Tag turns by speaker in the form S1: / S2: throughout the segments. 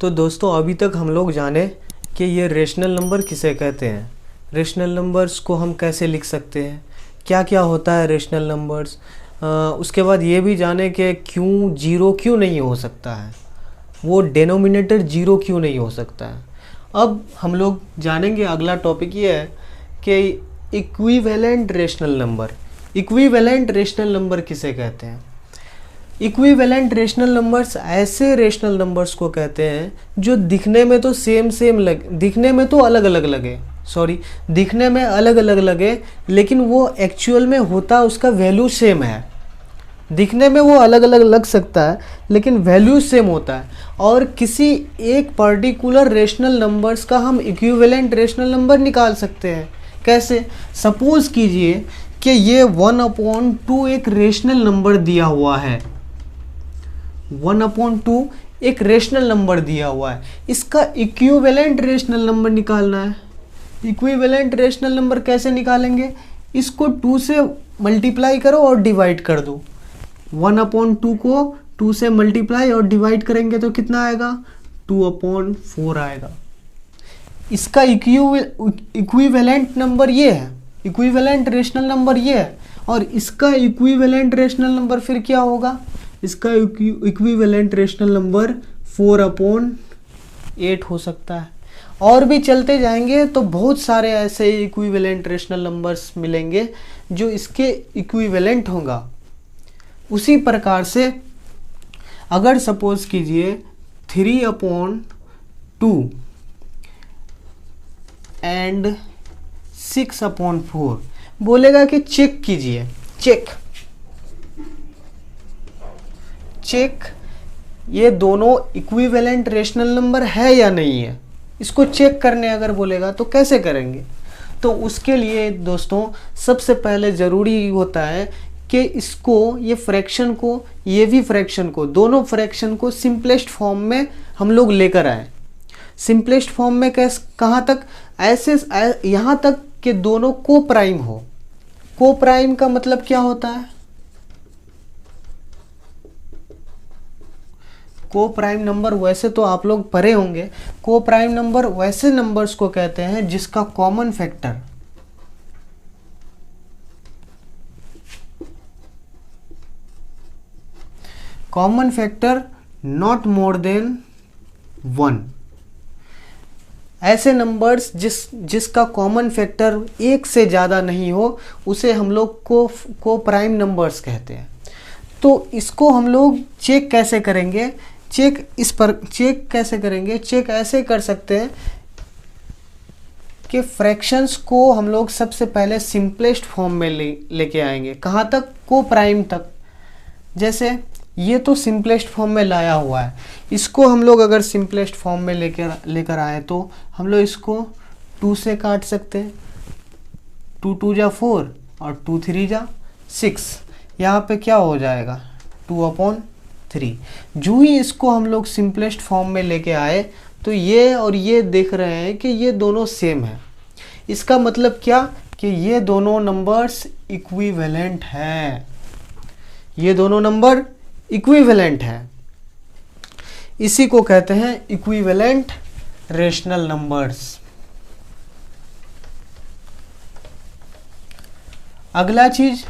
S1: तो दोस्तों अभी तक हम लोग जाने कि ये रेशनल नंबर किसे कहते हैं, रेशनल नंबर्स को हम कैसे लिख सकते हैं, क्या क्या होता है रेशनल नंबर्स। उसके बाद ये भी जाने कि क्यों जीरो क्यों नहीं हो सकता है, वो डेनोमिनेटर जीरो क्यों नहीं हो सकता है। अब हम लोग जानेंगे अगला टॉपिक ये है कि equivalent rational number. Equivalent rational number किसे कहते हैं? इक्विवेलेंट रेशनल नंबर्स ऐसे रेशनल नंबर्स को कहते हैं जो दिखने में तो दिखने में तो अलग अलग लगे, दिखने में अलग अलग लगे, लेकिन वो एक्चुअल में होता उसका वैल्यू सेम है। दिखने में वो अलग अलग लग सकता है लेकिन वैल्यू सेम होता है। और किसी एक पर्टिकुलर रेशनल नंबर्स का हम इक्विवेलेंट रेशनल नंबर निकाल सकते हैं। कैसे? सपोज कीजिए कि ये 1/2 एक रेशनल नंबर दिया हुआ है, 1/2 एक रेशनल नंबर दिया हुआ है, इसका इक्विवेलेंट रेशनल नंबर निकालना है। इक्विवेलेंट रेशनल नंबर कैसे निकालेंगे? इसको 2 से मल्टीप्लाई करो और डिवाइड कर दो। 1/2 को 2 से मल्टीप्लाई और डिवाइड करेंगे तो कितना आएगा? 2/4 आएगा। इसका इक्विवेलेंट नंबर ये है, इक्विवेलेंट रेशनल नंबर ये है। और इसका इक्विवेलेंट रेशनल नंबर फिर क्या होगा? इसका इक्विवेलेंट रेशनल नंबर 4/8 हो सकता है। और भी चलते जाएंगे तो बहुत सारे ऐसे इक्विवेलेंट रेशनल नंबर्स मिलेंगे जो इसके इक्विवेलेंट होगा। उसी प्रकार से अगर सपोज कीजिए 3/2 एंड 6/4 बोलेगा कि चेक कीजिए, चेक ये दोनों इक्विवेलेंट रेशनल नंबर है या नहीं है। इसको चेक करने अगर बोलेगा तो कैसे करेंगे? तो उसके लिए दोस्तों सबसे पहले ज़रूरी होता है कि इसको, ये फ्रैक्शन को, ये भी फ्रैक्शन को, दोनों फ्रैक्शन को सिंपलेस्ट फॉर्म में हम लोग लेकर आए। सिंपलेस्ट फॉर्म में कहाँ तक? ऐसे यहाँ तक कि दोनों को प्राइम हो। को प्राइम का मतलब क्या होता है? को प्राइम नंबर वैसे तो आप लोग पढ़े होंगे। को प्राइम नंबर वैसे नंबर्स को कहते हैं जिसका common factor not more than 1। ऐसे नंबर्स जिसका कॉमन फैक्टर 1 से ज़्यादा नहीं हो उसे हम लोग को प्राइम नंबर्स कहते हैं। तो इसको हम लोग चेक कैसे करेंगे? चेक कैसे करेंगे? चेक ऐसे कर सकते हैं कि फ्रैक्शंस को हम लोग सबसे पहले सिंपलेस्ट फॉर्म में लेके आएंगे। कहाँ तक? को प्राइम तक। जैसे ये तो सिंपलेस्ट फॉर्म में लाया हुआ है, इसको हम लोग अगर सिंपलेस्ट फॉर्म में लेकर आए तो हम लोग इसको 2 से काट सकते हैं। 2 2 जा 4 और 2 3 जा 6। यहाँ पे क्या हो जाएगा? 2/3। जो ही इसको हम लोग सिंपलेस्ट फॉर्म में लेके आए तो ये और ये देख रहे हैं कि ये दोनों सेम है। इसका मतलब क्या? कि ये दोनों नंबर्स इक्विवेलेंट हैं। ये दोनों नंबर इक्विवेलेंट है। इसी को कहते हैं इक्विवेलेंट रेशनल नंबर्स। अगला चीज,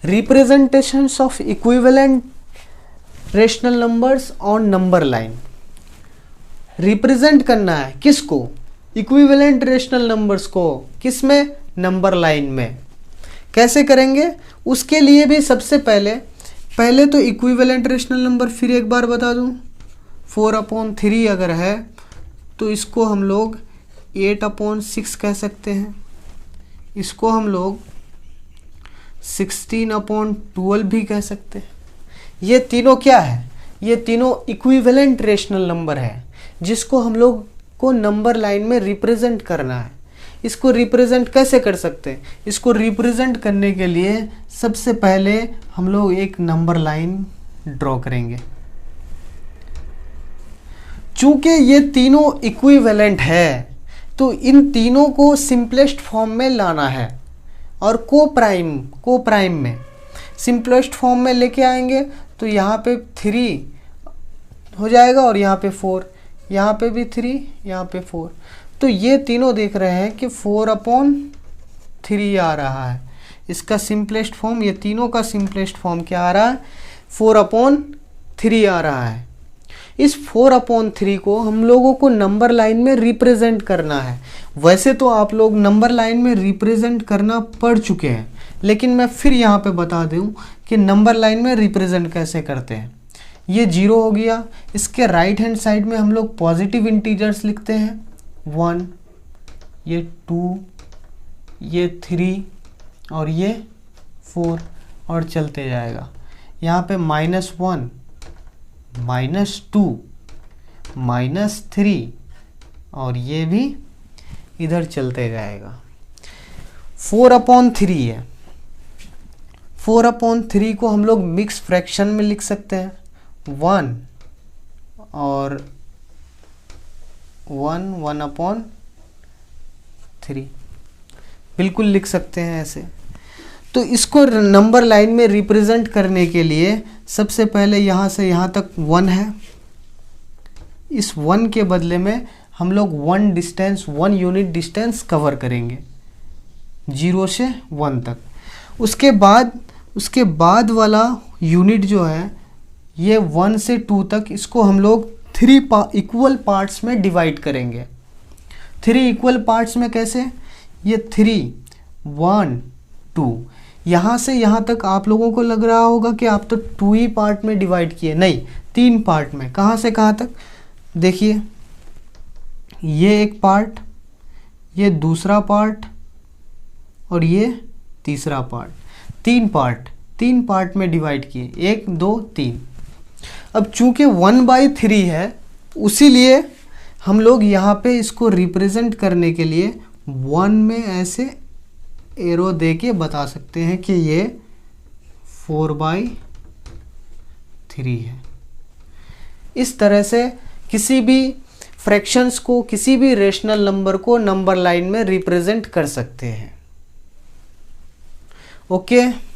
S1: representations of equivalent rational numbers on number line. Represent करना है किसको? इक्विवेलेंट रेशनल नंबर्स को। किस में? नंबर लाइन में। कैसे करेंगे? उसके लिए भी सबसे पहले तो इक्विवेलेंट रेशनल नंबर फिर एक बार बता दूं, 4/3 अगर है तो इसको हम लोग 8/6 कह सकते हैं। इसको हम लोग 16/12 भी कह सकते हैं। ये तीनों क्या है? ये तीनों इक्विवेलेंट रेशनल नंबर है जिसको हम लोग को नंबर लाइन में रिप्रेजेंट करना है। इसको रिप्रेजेंट कैसे कर सकते हैं? इसको रिप्रेजेंट करने के लिए सबसे पहले हम लोग एक नंबर लाइन ड्रॉ करेंगे। चूंकि ये तीनों इक्विवेलेंट है तो इन तीनों को सिंपलेस्ट फॉर्म में लाना है और को प्राइम में सिंपलेस्ट फॉर्म में लेके आएंगे। तो यहाँ पे 3 हो जाएगा और यहाँ पे 4, यहाँ पे भी 3, यहाँ पे 4। तो ये तीनों देख रहे हैं कि 4/3 आ रहा है। इसका सिंपलेस्ट फॉर्म, ये तीनों का सिंपलेस्ट फॉर्म क्या आ रहा है, 4/3 आ रहा है। इस 4/3 को हम लोगों को नंबर लाइन में रिप्रेजेंट करना है। वैसे तो आप लोग नंबर लाइन में रिप्रेजेंट करना पढ़ चुके हैं, लेकिन मैं फिर यहाँ पे बता दूँ कि नंबर लाइन में रिप्रेजेंट कैसे करते हैं। ये 0 हो गया, इसके राइट हैंड साइड में हम लोग पॉजिटिव इंटीजर्स लिखते हैं, 1, ये 2, ये 3 और ये 4 और चलते जाएगा। यहाँ पे -1, -2, -3 और ये भी इधर चलते जाएगा। 4/3 है। 4/3 को हम लोग मिक्स फ्रैक्शन में लिख सकते हैं, 1 और 1/3 बिल्कुल लिख सकते हैं ऐसे। तो इसको नंबर लाइन में रिप्रेजेंट करने के लिए सबसे पहले यहाँ से यहाँ तक 1 है। इस 1 के बदले में हम लोग 1 यूनिट डिस्टेंस कवर करेंगे 0 से 1 तक। उसके बाद वाला यूनिट जो है ये 1 से 2 तक, इसको हम लोग 3 इक्वल पार्ट्स में डिवाइड करेंगे। 3 इक्वल पार्ट्स में कैसे, ये 3, 1, 2, यहाँ से यहाँ तक आप लोगों को लग रहा होगा कि आप तो 2 ही पार्ट में डिवाइड किए, नहीं 3 पार्ट में। कहाँ से कहाँ तक देखिए, ये एक पार्ट, ये दूसरा पार्ट और ये तीसरा पार्ट, 3 पार्ट में डिवाइड किए, 1, 2, 3। अब चूंकि 1/3 है, उसीलिए हम लोग यहाँ पे इसको रिप्रेजेंट करने के लिए 1 में ऐसे एरो दे के बता सकते हैं कि ये 4/3 है। इस तरह से किसी भी फ्रैक्शंस को, किसी भी रेशनल नंबर को नंबर लाइन में रिप्रेजेंट कर सकते हैं। ओके,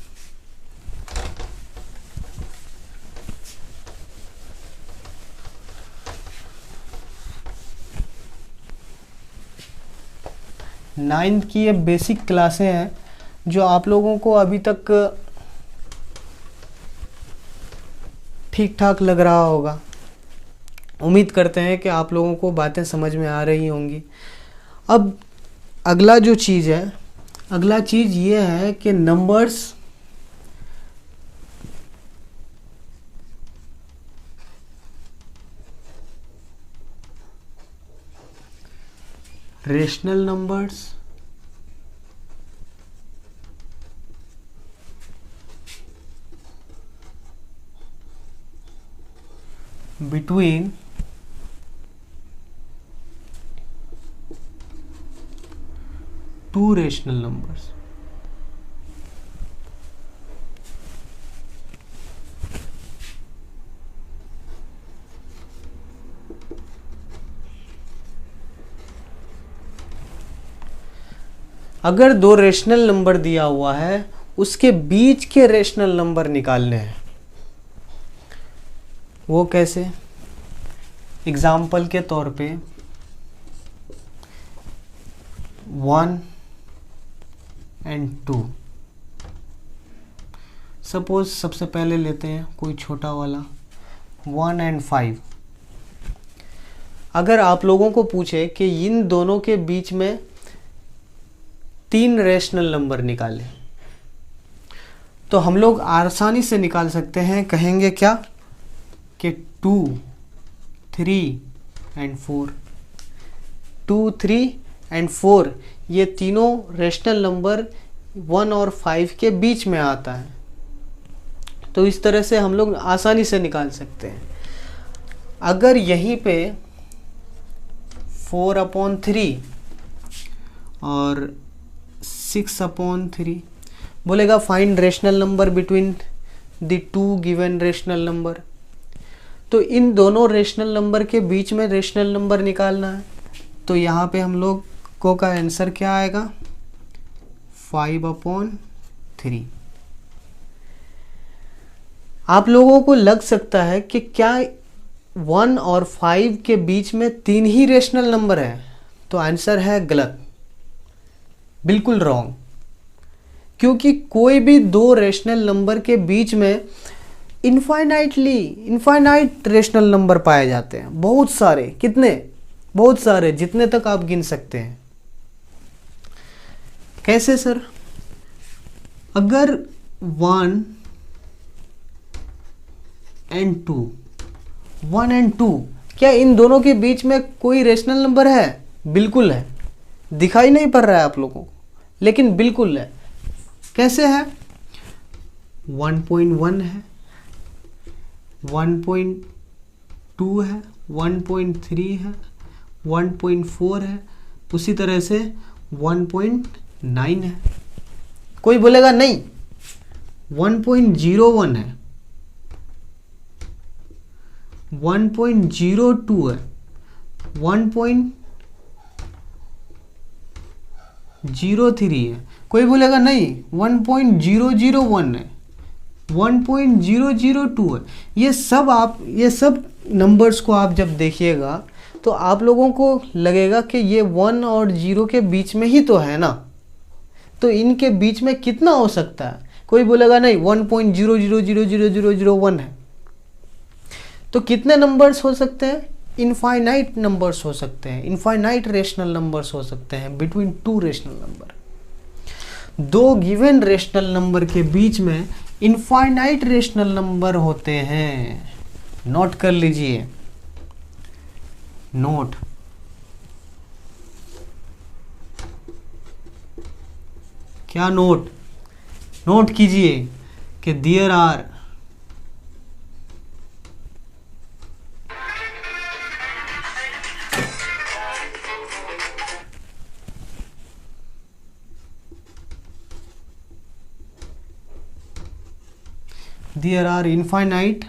S1: नाइन्थ की ये बेसिक क्लासें हैं जो आप लोगों को अभी तक ठीक ठाक लग रहा होगा। उम्मीद करते हैं कि आप लोगों को बातें समझ में आ रही होंगी। अब अगला जो चीज़ है, अगला चीज़ ये है कि numbers rational numbers between two rational numbers. अगर 2 रेशनल नंबर दिया हुआ है, उसके बीच के रेशनल नंबर निकालने हैं। वो कैसे? एग्जाम्पल के तौर पे 1 and 2। सपोज सबसे पहले लेते हैं कोई छोटा वाला 1 and 5। अगर आप लोगों को पूछे कि इन दोनों के बीच में 3 रेशनल नंबर निकालें, तो हम लोग आसानी से निकाल सकते हैं। कहेंगे क्या कि 2, 3 and 4। 2, 3 and 4 ये तीनों रेशनल नंबर 1 और 5 के बीच में आता है। तो इस तरह से हम लोग आसानी से निकाल सकते हैं। अगर यहीं पे 4/3 और 6/3 बोलेगा find rational number between the 2 given rational number, तो इन दोनों रेशनल नंबर के बीच में रेशनल नंबर निकालना है। तो यहाँ पे हम लोग को का आंसर क्या आएगा? 5/3। आप लोगों को लग सकता है कि क्या 1 और 5 के बीच में 3 ही रेशनल नंबर है, तो आंसर है गलत, बिल्कुल रॉन्ग। क्योंकि कोई भी दो रेशनल नंबर के बीच में इनफाइनाइट रेशनल नंबर पाए जाते हैं, बहुत सारे। कितने? बहुत सारे, जितने तक आप गिन सकते हैं। कैसे सर? अगर 1 एंड 2, क्या इन दोनों के बीच में कोई रेशनल नंबर है? बिल्कुल है। दिखाई नहीं पड़ रहा है आप लोगों को, लेकिन बिल्कुल है। कैसे है? 1.1 है, 1.2 है, 1.3 है, 1.4 है, उसी तरह से 1.9 है। कोई बोलेगा नहीं 1.01 है, 1.02 है, 1.03 है। कोई बोलेगा नहीं 1.001 है, 1.002 है। ये सब नंबर्स को आप जब देखिएगा तो आप लोगों को लगेगा कि ये 1 और 0 के बीच में ही तो है ना, तो इनके बीच में कितना हो सकता है? कोई बोलेगा नहीं 1.0000001 है। तो कितने नंबर्स हो सकते हैं? इनफाइनाइट नंबर्स हो सकते हैं, इनफाइनाइट रेशनल नंबर्स हो सकते हैं बिटवीन टू रेशनल नंबर। दो गिवन रेशनल नंबर के बीच में इनफाइनाइट रेशनल नंबर होते हैं। नोट कर लीजिए, नोट। क्या नोट? नोट कीजिए कि there are infinite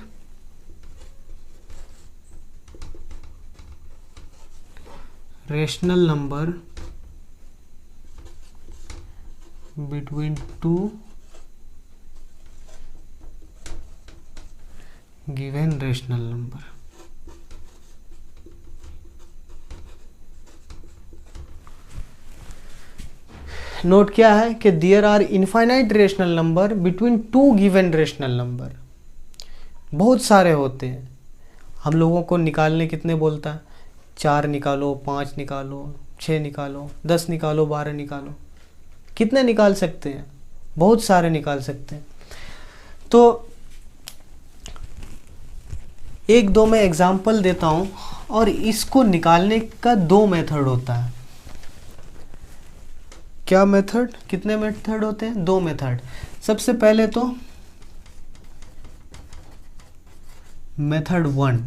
S1: rational number between two given rational number। Note क्या है कि there are infinite rational number between two given rational number. बहुत सारे होते हैं। हम लोगों को निकालने कितने बोलता है? 4 निकालो, 5 निकालो, 6 निकालो, 10 निकालो, 12 निकालो। कितने निकाल सकते हैं? बहुत सारे निकाल सकते हैं। तो एक दो मैं एग्जाम्पल देता हूँ, और इसको निकालने का 2 मेथड होता है। क्या मेथड? कितने मेथड होते हैं? 2 मेथड। सबसे पहले तो मेथड 1,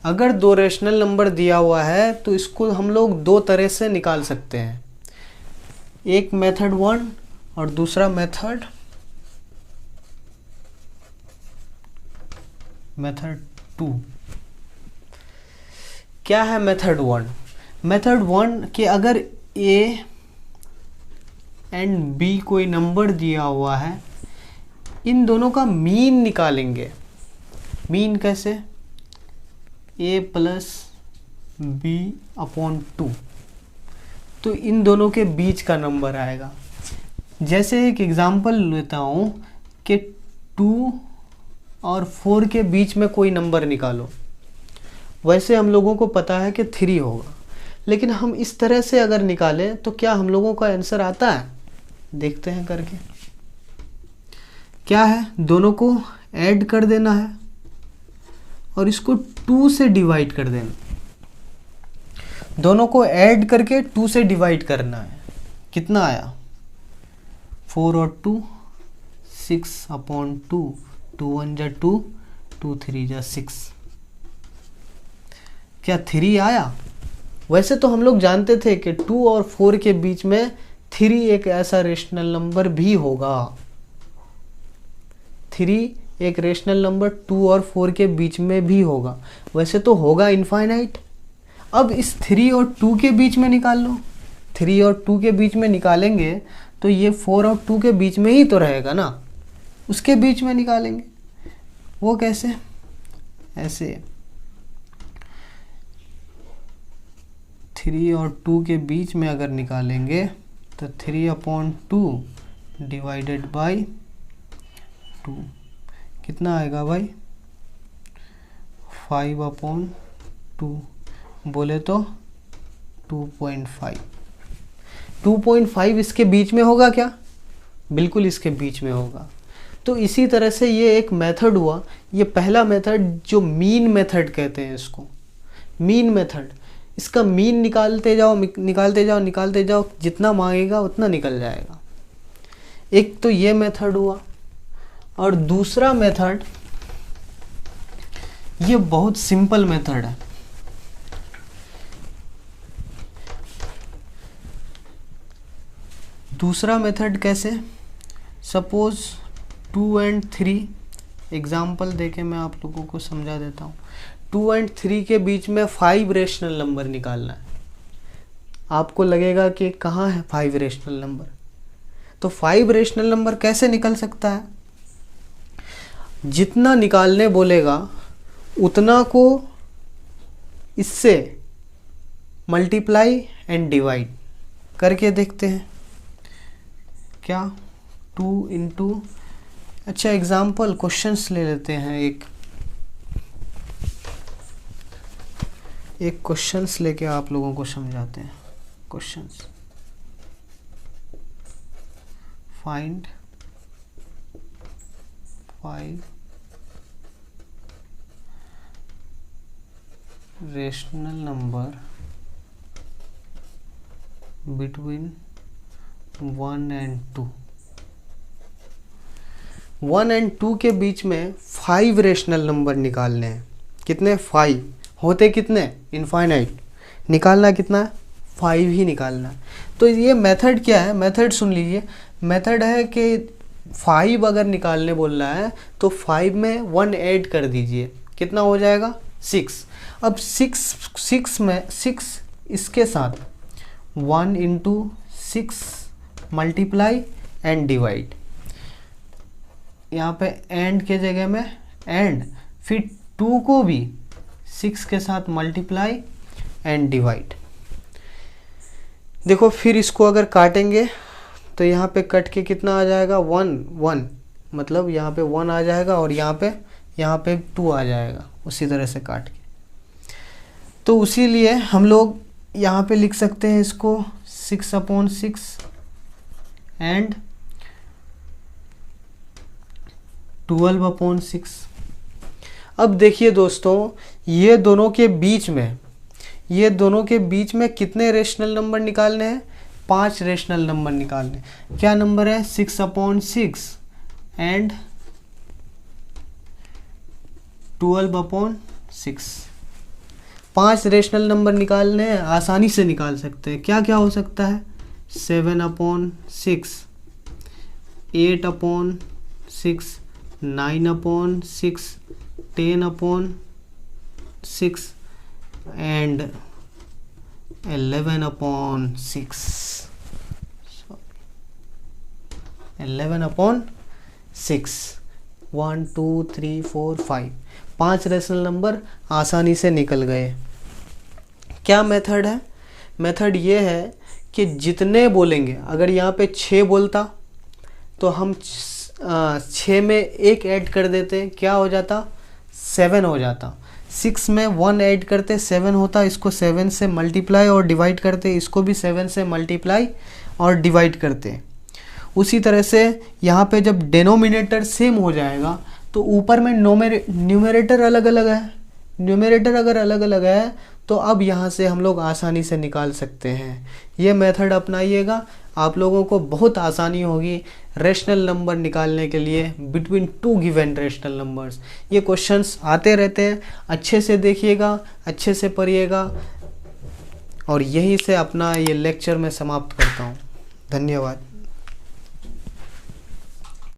S1: अगर 2 रेशनल नंबर दिया हुआ है तो इसको हम लोग 2 तरह से निकाल सकते हैं। एक मेथड 1 और दूसरा मेथड 2। क्या है मेथड 1? मेथड 1 कि अगर ए एंड बी कोई नंबर दिया हुआ है, इन दोनों का मीन निकालेंगे। मीन कैसे? a प्लस बी अपॉन 2, तो इन दोनों के बीच का नंबर आएगा। जैसे एक एग्जांपल लेता हूँ कि 2 और 4 के बीच में कोई नंबर निकालो। वैसे हम लोगों को पता है कि 3 होगा, लेकिन हम इस तरह से अगर निकालें तो क्या हम लोगों का आंसर आता है? देखते हैं करके। क्या है? दोनों को ऐड कर देना है और इसको 2 से डिवाइड कर देना। दोनों को ऐड करके 2 से डिवाइड करना है। कितना आया? 4 और 2 6 अपॉन 2, 2 1 जा 2, 2 3 जा 6। क्या 3 आया? वैसे तो हम लोग जानते थे कि 2 और 4 के बीच में 3 एक ऐसा रेशनल नंबर भी होगा। 3 एक रेशनल नंबर 2 और 4 के बीच में भी होगा। वैसे तो होगा इनफाइनाइट। अब इस 3 और 2 के बीच में निकाल लो। 3 और 2 के बीच में निकालेंगे तो ये 4 और 2 के बीच में ही तो रहेगा ना, उसके बीच में निकालेंगे। वो कैसे? ऐसे 3 और 2 के बीच में अगर निकालेंगे तो 3/2 डिवाइडेड बाई 2 कितना आएगा भाई? 5/2 बोले तो 2.5। 2.5 इसके बीच में होगा क्या? बिल्कुल इसके बीच में होगा। तो इसी तरह से ये एक मेथड हुआ। ये पहला मेथड जो मीन मेथड कहते हैं इसको, मीन मेथड। इसका मीन निकालते जाओ निकालते जाओ निकालते जाओ, जितना मांगेगा उतना निकल जाएगा। एक तो ये मेथड हुआ। और दूसरा मेथड, ये बहुत सिंपल मेथड है। दूसरा मेथड कैसे? सपोज 2 और 3, एग्जाम्पल देके मैं आप लोगों को समझा देता हूँ। 2 और 3 के बीच में 5 रेशनल नंबर निकालना है। आपको लगेगा कि कहाँ है 5 रेशनल नंबर? तो 5 रेशनल नंबर कैसे निकल सकता है? जितना निकालने बोलेगा उतना को इससे मल्टीप्लाई एंड डिवाइड करके देखते हैं। क्या? 2 इंटू, अच्छा एग्जाम्पल क्वेश्चंस ले लेते हैं। एक क्वेश्चंस लेके आप लोगों को समझाते हैं। Questions, find 5 rational number between 1 और 2। 1 और 2 के बीच में 5 रेशनल नंबर निकालने हैं। कितने? 5 होते कितने? इनफाइनाइट। निकालना कितना है? 5 ही निकालना है। तो ये मेथड क्या है? मेथड सुन लीजिए। मेथड है कि 5 अगर निकालने बोल रहा है तो 5 में 1 ऐड कर दीजिए। कितना हो जाएगा? 6। अब 6 में 6 इसके साथ 1 इंटू 6 मल्टीप्लाई एंड डिवाइड। यहाँ पे एंड के जगह में एंड, फिर 2 को भी 6 के साथ मल्टीप्लाई एंड डिवाइड। देखो फिर इसको अगर काटेंगे तो यहाँ पे कट के कितना आ जाएगा? 1 1, मतलब यहाँ पे 1 आ जाएगा और यहाँ पे 2 आ जाएगा, उसी तरह से काट के। तो उसी लिए हम लोग यहाँ पे लिख सकते हैं इसको 6/6 एंड 12/6। अब देखिए दोस्तों, ये दोनों के बीच में कितने रेशनल नंबर निकालने हैं? 5 रेशनल नंबर निकालने। क्या नंबर है? 6/6 एंड 12/6। 5 रेशनल नंबर निकालने हैं, आसानी से निकाल सकते हैं। क्या क्या हो सकता है? 7/6, 8/6, 9/6, 10/6 एंड 11/6। 11/6। 1 2 3 4 5 5 रेशनल नंबर आसानी से निकल गए। क्या मेथड है? मेथड ये है कि जितने बोलेंगे, अगर यहाँ पे 6 बोलता तो हम 6 में 1 ऐड कर देते, क्या हो जाता? 7 हो जाता। 6 में 1 ऐड करते 7 होता, इसको 7 से मल्टीप्लाई और डिवाइड करते, इसको भी 7 से मल्टीप्लाई और डिवाइड करते। उसी तरह से यहाँ पे जब डिनोमिनेटर सेम हो जाएगा तो ऊपर में न्यूमरेटर अलग अलग है। न्यूमरेटर अगर अलग अलग है तो अब यहाँ से हम लोग आसानी से निकाल सकते हैं। ये मेथड अपनाइएगा, आप लोगों को बहुत आसानी होगी रेशनल नंबर निकालने के लिए बिटवीन 2 गिवन रेशनल नंबर्स। ये क्वेश्चंस आते रहते हैं, अच्छे से देखिएगा, अच्छे से पढ़िएगा। और यहीं से अपना ये लेक्चर मैं समाप्त करता हूँ। धन्यवाद।